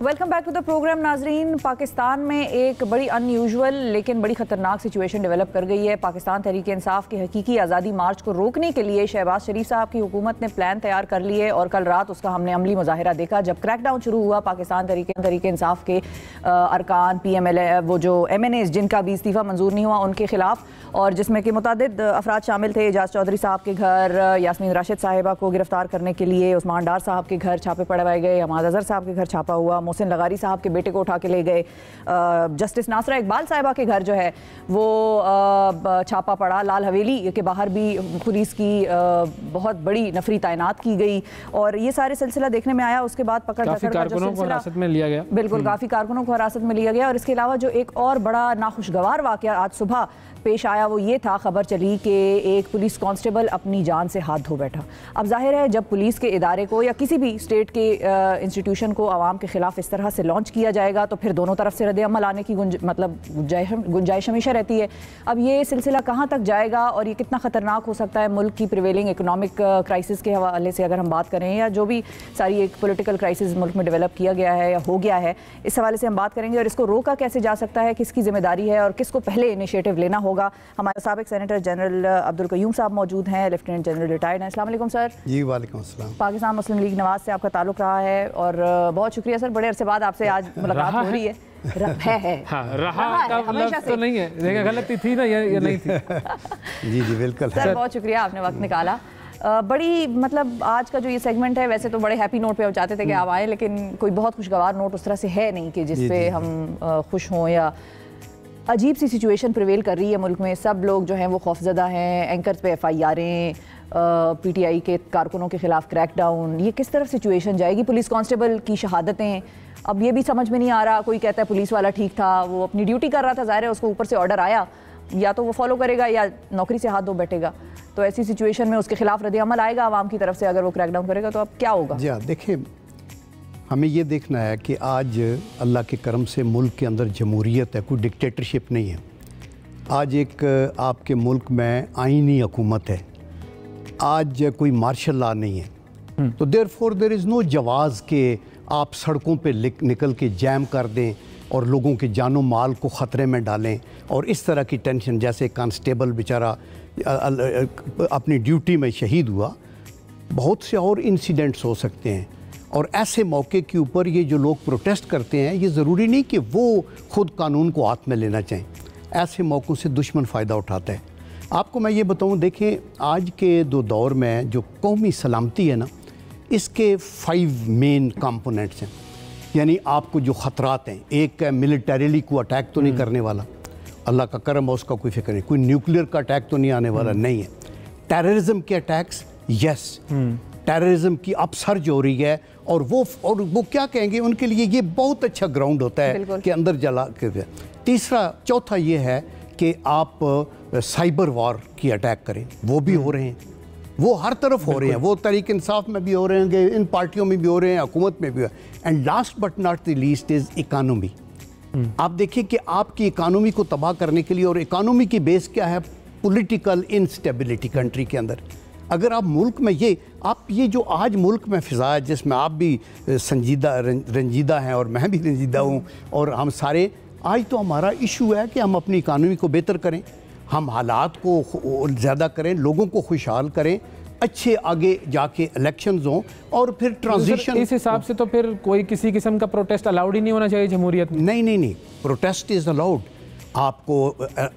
Welcome back to the program नाजरीन। पाकिस्तान में एक बड़ी अनयूजुअल लेकिन बड़ी ख़तरनाक सिचुएशन डेवलप कर गई है। पाकिस्तान तहरीक इंसाफ के हकीकी आज़ादी मार्च को रोकने के लिए शहबाज शरीफ साहब की हुकूमत ने प्लान तैयार कर लिए और कल रात उसका हमने अमली मुजाहिरा देखा। जब क्रैकडाउन शुरू हुआ पाकिस्तान तहरीक इंसाफ के अरकान PMLA वो जो MNAs जिनका भी इस्तीफ़ा मंजूर नहीं हुआ उनके खिलाफ, और जिसमें कि मुतअद्दिद अफराद शामिल थे। एजाज चौधरी साहब के घर, यास्मीन राशिद साहिबा को गिरफ्तार करने के लिए उस्मान डार साहब के घर छापे पड़वाए गए, हमाद अजहर साहब के घर छापा हुआ, मोहसिन लगारी साहब के बेटे को उठा के ले गए, जस्टिस नासरा इकबाल साहिबा के घर जो है वो छापा पड़ा, लाल हवेली के बाहर भी पुलिस की बहुत बड़ी नफरी तैनात की गई और ये सारे सिलसिला देखने में आया। उसके बाद पकड़ कारकुनों को हिरासत में लिया गया, बिल्कुल काफ़ी कारकुनों को हिरासत में लिया गया। और इसके अलावा जो एक और बड़ा नाखुशगवार वाक़या आज सुबह पेश आया वो ये था, खबर चली कि एक पुलिस कांस्टेबल अपनी जान से हाथ धो बैठा। अब जाहिर है जब पुलिस के इदारे को या किसी भी स्टेट के इंस्टीट्यूशन को आवाम के खिलाफ इस तरह से लॉन्च किया जाएगा तो फिर दोनों तरफ से रद्द-ए-अमल आने की गुंजाइश हमेशा रहती है। अब ये सिलसिला कहाँ तक जाएगा और ये कितना ख़तरनाक हो सकता है मुल्क की प्रिवेलिंग इकोनॉमिक क्राइसिस के हवाले से अगर हम बात करें, या जो भी सारी एक पॉलिटिकल क्राइसिस मुल्क में डेवलप किया गया है या हो गया है, इस हवाले से हम बात करेंगे। और इसको रोका कैसे जा सकता है, किसकी जिम्मेदारी है और किसको पहले इनिशिएटिव लेना होगा। हमारे साबिक सेनेटर जनरल अब्दुल कयूम साहब मौजूद हैं, लेफ्टिनेंट जनरल रिटायर्ड हैं। अस्सलाम वालेकुम सर। जी वालेकुम अस्सलाम। पाकिस्तान मुस्लिम लीग नवाज से आपका ताल्लुक रहा है और बहुत शुक्रिया सर, बड़े अरसे बाद आपसे आज मुलाकात हो रही है। रहा का लफ्ज़ तो नहीं है, देखिए गलती थी ना ये नहीं थी। जी बिल्कुल सर, बहुत शुक्रिया आपने वक्त निकाला। बड़ी मतलब आज का जो ये सेगमेंट है वैसे तो बड़े हैप्पी नोट पे हम चाहते थे कि आप आए, लेकिन कोई बहुत खुशगवार नोट उस तरह से है नहीं कि जिस पे हम खुश हों। या अजीब सी सिचुएशन प्रिवेल कर रही है मुल्क में, सब लोग जो हैं वो खौफजदा हैं, एंकर्स पे FIR, PTI के कारकुनों के खिलाफ क्रैकडाउन, ये किस तरफ सिचुएशन जाएगी। पुलिस कांस्टेबल की शहादतें, अब ये भी समझ में नहीं आ रहा। कोई कहता है पुलिस वाला ठीक था, वो अपनी ड्यूटी कर रहा था, ज़ाहिर है उसको ऊपर से ऑर्डर आया, या तो वो फॉलो करेगा या नौकरी से हाथ धो बैठेगा। तो ऐसी सिचुएशन में उसके खिलाफ रद्द-ए-अमल आएगा आवाम की तरफ से अगर वो क्रैकडाउन करेगा, तो अब क्या होगा। जी देखिए, हमें ये देखना है कि आज अल्लाह के करम से मुल्क के अंदर जमहूरियत है, कोई डिक्टेटरशिप नहीं है। आज एक आपके मुल्क में आईनी हुकूमत है, आज कोई मार्शल लॉ नहीं है। तो देयरफॉर देयर इज़ नो जवाज़ के आप सड़कों पे निकल के जैम कर दें और लोगों के जानो माल को ख़तरे में डालें। और इस तरह की टेंशन, जैसे कांस्टेबल बेचारा अपनी ड्यूटी में शहीद हुआ, बहुत से और इंसिडेंट्स हो सकते हैं। और ऐसे मौके के ऊपर ये जो लोग प्रोटेस्ट करते हैं, ये ज़रूरी नहीं कि वो ख़ुद कानून को हाथ में लेना चाहें। ऐसे मौक़ों से दुश्मन फ़ायदा उठाता है। आपको मैं ये बताऊं, देखें आज के दौर में जो कौमी सलामती है ना, इसके 5 मेन कंपोनेंट्स हैं। यानी आपको जो ख़तरात हैं, एक है मिलिटरीली कोई अटैक तो नहीं करने वाला, अल्लाह का करम है उसका कोई फिक्र नहीं। कोई न्यूक्लियर का अटैक तो नहीं आने वाला, नहीं है। टेररिज्म के अटैक्स, यस, टेररिज्म की अपसर्ज हो रही है और वो क्या कहेंगे, उनके लिए ये बहुत अच्छा ग्राउंड होता है कि अंदर जला के। चौथा ये है कि आप साइबर वॉर की अटैक करें, वो भी हो रहे हैं, वो हर तरफ हो रहे हैं। वो तहरीक इंसाफ में भी हो रहे हैं, इन पार्टियों में भी हो रहे हैं, हुकूमत में भी हो रहे हैं। And last but not the least is economy. आप देखिए कि आपकी इकानमी को तबाह करने के लिए, और इकानमी की बेस क्या है, पॉलिटिकल इंस्टेबिलिटी कंट्री के अंदर। अगर आप मुल्क में ये जो आज मुल्क में फ़िज़ा है, जिसमें आप भी रंजीदा हैं और मैं भी रंजीदा हूँ, और हम सारे, आज तो हमारा इशू है कि हम अपनी इकानमी को बेहतर करें, हम हालात को ज़्यादा करें, लोगों को खुशहाल करें, अच्छे आगे जाके इलेक्शंस हों और फिर ट्रांजिशन। इस हिसाब से तो फिर कोई किसी किस्म का प्रोटेस्ट अलाउड ही नहीं होना चाहिए जमहूरियत में। नहीं, प्रोटेस्ट इज़ अलाउड। आपको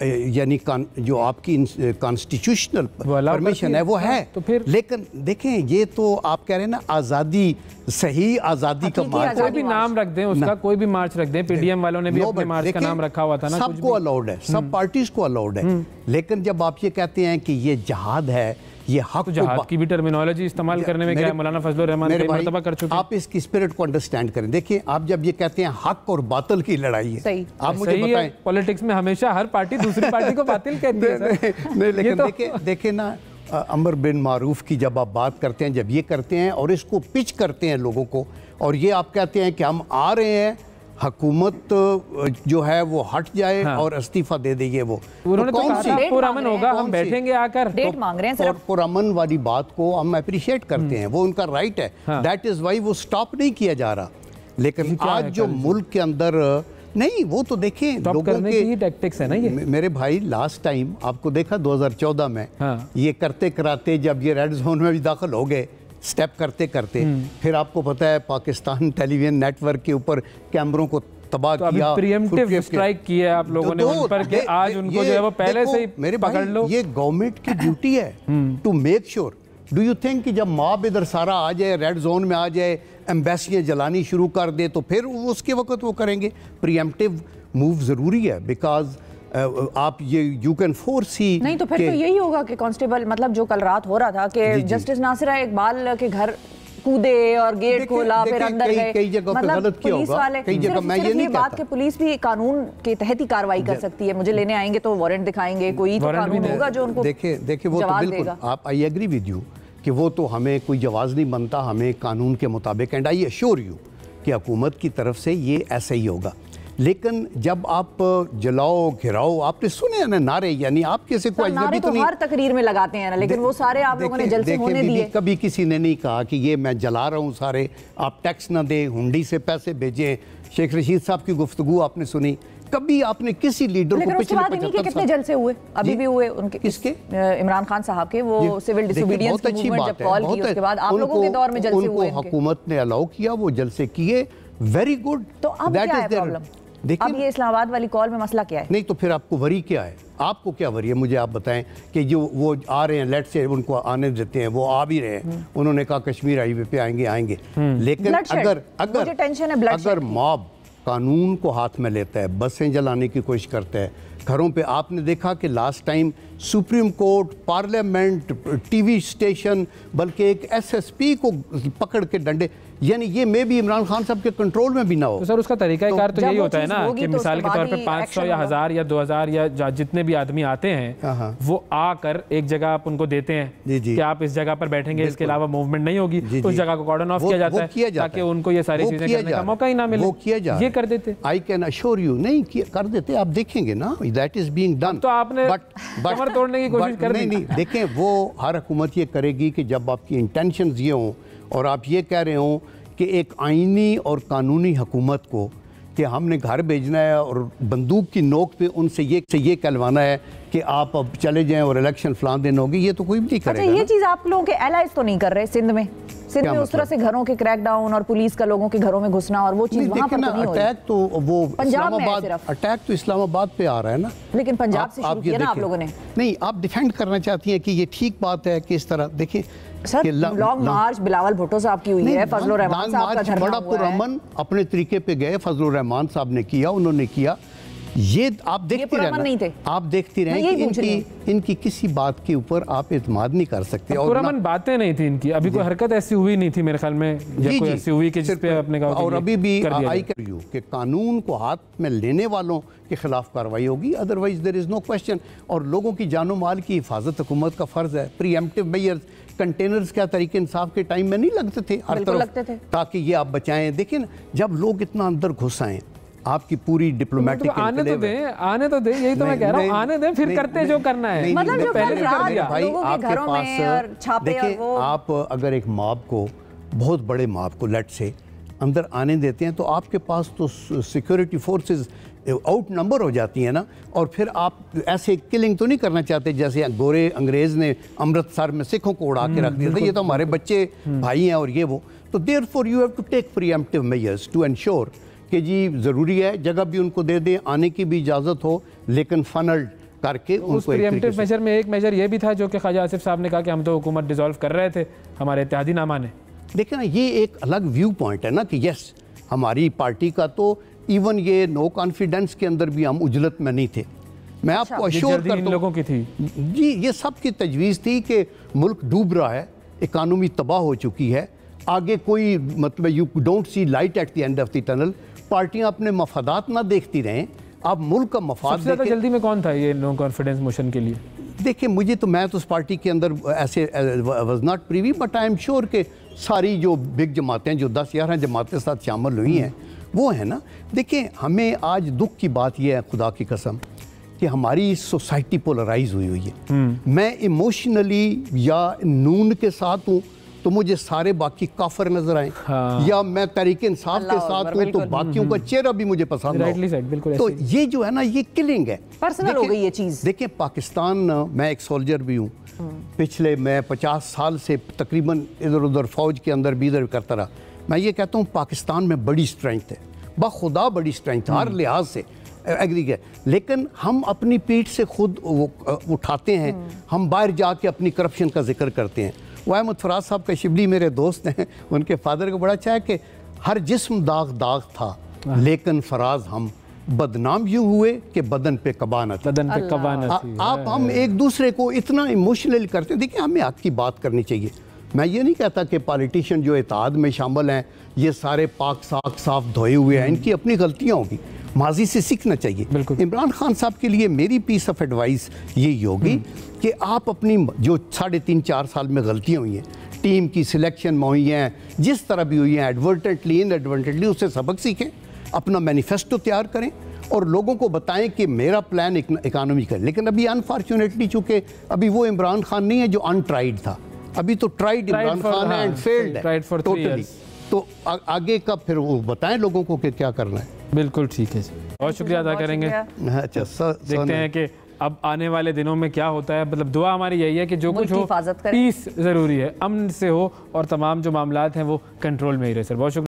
यानी जो आपकी कॉन्स्टिट्यूशनल परमिशन है वो है, तो फिर लेकिन देखें, ये तो आप कह रहे हैं ना, आज़ादी, सही आज़ादी का मार्च, कोई भी नाम रख दें उसका, कोई भी मार्च रख दें। PDM वालों ने भी अपने मार्च का नाम रखा हुआ था ना, सबको अलाउड है, सब पार्टीज को अलाउड है। लेकिन जब आप ये कहते हैं कि ये जहाद है, ये हक, जहाद की भी टर्मिनोलॉजी इस्तेमाल करने में क्या है, मौलाना फजलुर रहमान कई मर्तबा कर चुके हैं। आप इसकी स्पिरिट को अंडरस्टैंड करें। देखिए, आप जब ये कहते हैं हक और बातिल की लड़ाई है, आप मुझे बताएं, पॉलिटिक्स में हमेशा हर पार्टी दूसरी पार्टी को बातिल कहती है। नहीं, लेकिन देखिए ना, अमर बिन मारूफ की जब आप बात करते हैं, जब ये करते हैं और इसको पिच करते हैं लोगों को, और ये आप कहते हैं कि हम आ रहे हैं, हुकूमत जो है वो हट जाए और इस्तीफा दे देंगे, वो उन्होंने तो कहा पुरअमन होगा, हम बैठेंगे आकर, डेट मांग रहे हैं। और पुरअमन वाली बात को हम अप्रिशिएट करते हैं, वो उनका राइट है। दैट इज़ वाई वो स्टॉप नहीं किया जा रहा। लेकिन आज जो मुल्क के अंदर नहीं, वो तो देखें लोगों के ही टैक्टिक्स है ना ये। मेरे भाई लास्ट टाइम आपको देखा 2014 में, हाँ। ये करते कराते जब ये रेड जोन में भी दाखिल हो गए, स्टेप करते करते, फिर आपको पता है पाकिस्तान टेलीविजन नेटवर्क के ऊपर कैमरों को तबाह तो किया, प्रीएम्प्टिव स्ट्राइक की है आप लोगों ने उन पर कि आज उनको जो है वो पहले से ही पकड़ लो। ये गवर्नमेंट की ड्यूटी है to make sure. Do you think कि जब मॉब इधर सारा आ जाए, रेड जोन में आ जाए, एम्बेसियाँ जलानी शुरू कर दे, तो फिर उसके वक्त वो करेंगे? प्रीएम्प्टिव मूव ज़रूरी है, बिकॉज आप ये यू कैन फोरसी। नहीं तो फिर तो यही होगा कि कांस्टेबल, मतलब जो कल रात हो रहा था कि जस्टिस नासिरा इकबाल के घर कूदे और गेट खोला, फिर अंदर गए, कई जगह पे गलत किया होगा, कई जगह मैं ये नहीं बात कि पुलिस भी कानून के तहत ही कार्रवाई कर सकती है। मुझे लेने आएंगे तो वारंट दिखाएंगे, कोई तो कानून होगा जो उनको देखे वो तो बिल्कुल आप, आई एग्री विद यू कि वो तो हमें कोई जवाब नहीं बनता, हमें कानून के मुताबिक, एंड आई एश्योर यू कि हुकूमत की तरफ से ये ऐसा ही होगा। लेकिन जब आप जलाओ घिराओ, आपने सुने हैं ना नारे, यानी आप कैसे कोई नारे तो हर तकरीर में लगाते हैं ना, लेकिन वो सारे आप लोगों ने जलसे होने दिए। कभी किसी ने नहीं कहा कि ये मैं जला रहा हूँ सारे, आप टैक्स ना दें, हुंडी से पैसे भेजें। शेख रशीद साहब की गुफ्तगू आपने सुनी? कभी आपने किसी लीडर को पिछले 75 कितने जलसे हुए? अभी भी हुए उनके, किसके? इमरान खान साहब के, वो सिविल डिसोबीडियंस की मूवमेंट जब कॉल की, उसके बाद आप लोगों के दौर में जलसे हुए। उनको हुकूमत ने अलाउ किया, वो जलसे किए, वेरी गुड। तो अब क्या है प्रॉब्लम? अब ये इस्लामाबाद वाली कॉल में मसला क्या है? नहीं तो फिर आपको वरी क्या है? आपको क्या वरी है? मुझे आप बताएं कि जो वो आ रहे हैं, लेट से उनको आने देते हैं, वो आ भी रहे हैं, उन्होंने कहा कश्मीर हाईवे पे आएंगे, लेकिन अगर मॉब कानून को हाथ में लेता है, बसें जलाने की कोशिश करता है, घरों पे, आपने देखा कि last time supreme court, parliament, TV station, बल्कि एक एसएसपी को पकड़ के डंडे, यानी ये मे भी इमरान खान साहब के कंट्रोल में भी ना हो। तो सर उसका तरीकाकार तो यही होता है ना कि मिसाल के तौर पे 500 या 1000 या 2000 या जितने भी आदमी आते हैं, वो आकर एक जगह आप उनको देते हैं कि आप इस जगह पर बैठेंगे, इसके अलावा मूवमेंट नहीं होगी, उस जगह को कॉर्डन ऑफ किया जाता है ताकि उनको ये सारी चीजें करने का मौका ही ना मिले। वो किया जा, ये कर देते। आई कैन अश्योर यू, नहीं कर देते, आप देखेंगे ना, दैट इज बीइंग डन। तो आपने कमर तोड़ने की कोशिश कर दी। नहीं, देखें वो हर हुकूमत ये करेगी कि जब आपकी इंटेंशंस ये हों और आप ये कह रहे हो कि एक आईनी और कानूनी हुकूमत को कि हमने घर भेजना है और बंदूक की नोक पे उनसे ये कहलवाना है कि आप अब चले जाएं और इलेक्शन फलां दिन होगी, ये तो कोई भी नहीं करेगा। अच्छा, ये चीज़ आप लोगों के एलाइज तो नहीं कर रहे सिंध में उस तरह से घरों के क्रैकडाउन और पुलिस का लोगों के घरों में घुसना और वो चीज़ वहाँ पर तो नहीं हो रही? अटैक तो वो इस्लामाबाद, अटैक तो इस्लामाबाद पे आ रहा है ना, लेकिन पंजाब से शुरू किया ना आप लोगों ने। नहीं, आप डिफेंड करना चाहती हैं कि ये ठीक बात है कि इस तरह देखिए सर, लॉन्ग मार्च बिलावल भुट्टो साहब की हुई है, फजलुर रहमान साहब का धरना हुआ है। बड़ा पुरअमन अपने तरीके पे गए, फजलुर रहमान साहब ने किया, उन्होंने किया, ये आप देखते रहना, आप देखती रहें कि इनकी किसी बात के ऊपर आप इत्मीनान नहीं कर सकते। और पुरअमन बातें नहीं थी इनकी, अभी कोई हरकत ऐसी हुई नहीं थी मेरे ख्याल में, कोई ऐसी हुई कि जिस पे अपने कहा। और अभी भी आई कर यू कि कानून को हाथ में लेने वालों के खिलाफ कार्रवाई होगी, otherwise there is no question. और लोगों की जानो माल की हिफाजत हुकूमत का फर्ज है। प्रीएम्प्टिव मेजर्स, कंटेनर्स क्या तरीके इंसाफ के टाइम में नहीं लगते थे हर तरफ, ताकि ये आप बचाएं। देखिए ना, जब लोग इतना अंदर घुस आए, आपकी पूरी डिप्लोमेटिक आने तो दे, यही तो मैं कह रहा हूँ, आने दें, फिर करते जो करना है। मतलब जो पहले कर दिया भाई आपके पास। देखिए, आप अगर एक मॉब को, बहुत बड़े मॉब को लेट से अंदर आने देते हैं, तो आपके पास तो सिक्योरिटी फोर्सेस आउट नंबर हो जाती हैं ना, और फिर आप ऐसे किलिंग तो नहीं करना चाहते जैसे गोरे अंग्रेज ने अमृतसर में सिखों को उड़ा के रख दिया था, ये तो हमारे बच्चे भाई हैं और ये वो। तो therefore you have to take preemptive measures to ensure कि जी ज़रूरी है, जगह भी उनको दे दें, आने की भी इजाज़त हो, लेकिन फनल्ड करके उनको। प्रीएम्प्टिव मेजर में एक मेजर ये भी था जो कि ख्वाजा आसिफ साहब ने कहा कि हम तो हुकूमत डिसॉल्व कर रहे थे, हमारे इत्तेहादी नामा ने। देखिए ना, ये एक अलग व्यू पॉइंट है ना कि यस, हमारी पार्टी का तो इवन ये नो कॉन्फिडेंस के अंदर भी हम उजलत में नहीं थे। मैं आपको अश्योर करता हूं, लोगों की थी जी, ये सब की तजवीज़ थी कि मुल्क डूब रहा है, इकानमी तबाह हो चुकी है, आगे कोई मतलब you don't see light at the end of the tunnel. पार्टियां अपने मफादात ना देखती रहें, आप मुल्क का मफाद। सबसे ज़्यादा जल्दी में कौन था ये नो कॉन्फिडेंस मोशन के लिए? देखिए, मैं तो उस पार्टी के अंदर ऐसे was not Privi, but I am sure कि सारी जो बिग जमातें, जो 10-11 जमातें साथ शामिल हुई हैं, वो है ना। देखिए, हमें आज दुख की बात यह है, खुदा की कसम, कि हमारी सोसाइटी पोलराइज हुई है। मैं इमोशनली या नून के साथ हूँ तो मुझे सारे बाकी काफर नजर आए, या मैं तहरीक इंसाफ के साथ हूँ तो बाकियों का चेहरा भी मुझे पसंद हो। तो ये जो है ना, ये किलिंग है, पर्सनल हो गई ये चीज़। देखिए पाकिस्तान, मैं एक सोल्जर भी हूँ, पिछले मैं 50 साल से तकरीबन इधर उधर फौज के अंदर भी इधर करता रहा। मैं ये कहता हूँ पाकिस्तान में बड़ी स्ट्रेंथ है, बाखुदा बड़ी स्ट्रेंथ हर लिहाज से एग्री है, लेकिन हम अपनी पीठ से खुद उठाते हैं, हम बाहर जाके अपनी करप्शन का जिक्र करते हैं। वो अहमद फराज साहब का शिबली मेरे दोस्त हैं, उनके फादर को बड़ा अच्छा है कि हर जिस्म दाग दाग था, लेकिन फराज हम बदनाम यूं हुए कि बदन पे कबाना थी। बदन पे कबाना थी। आप हम एक दूसरे को इतना इमोशनल करते हैं। देखिए हमें हक की बात करनी चाहिए। मैं ये नहीं कहता कि पॉलिटिशियन जो इत्तेहाद में शामिल हैं ये सारे पाक साफ साफ धोए हुए हैं, इनकी अपनी गलतियां होगी, माजी से सीखना चाहिए। इमरान खान साहब के लिए मेरी पीस ऑफ एडवाइस यही होगी कि आप अपनी जो 3.5-4 साल में गलतियां हुई हैं, टीम की सिलेक्शन में हुई हैं, जिस तरह भी हुई हैं, एडवर्टेंटली इनएडवर्टेंटली, उससे सबक सीखें, अपना मैनिफेस्टो तैयार करें और लोगों को बताएं कि मेरा प्लान इकोनॉमी का। लेकिन अभी अनफॉर्चुनेटली चूंकि अभी वो इमरान खान नहीं है जो अनट्राइड था, अभी तो ट्राइड इमरान खान है एंड फेल्ड है टोटली। तो आगे का फिर वो बताएं लोगों को कि क्या करना है। बिल्कुल ठीक है जी, बहुत शुक्रिया अदा करेंगे। अच्छा देखते हैं कि अब आने वाले दिनों में क्या होता है। मतलब दुआ हमारी यही है कि जो कुछ हो पीस ज़रूरी है, अमन से हो और तमाम जो मामलात हैं वो कंट्रोल में ही रहे। सर बहुत शुक्रिया।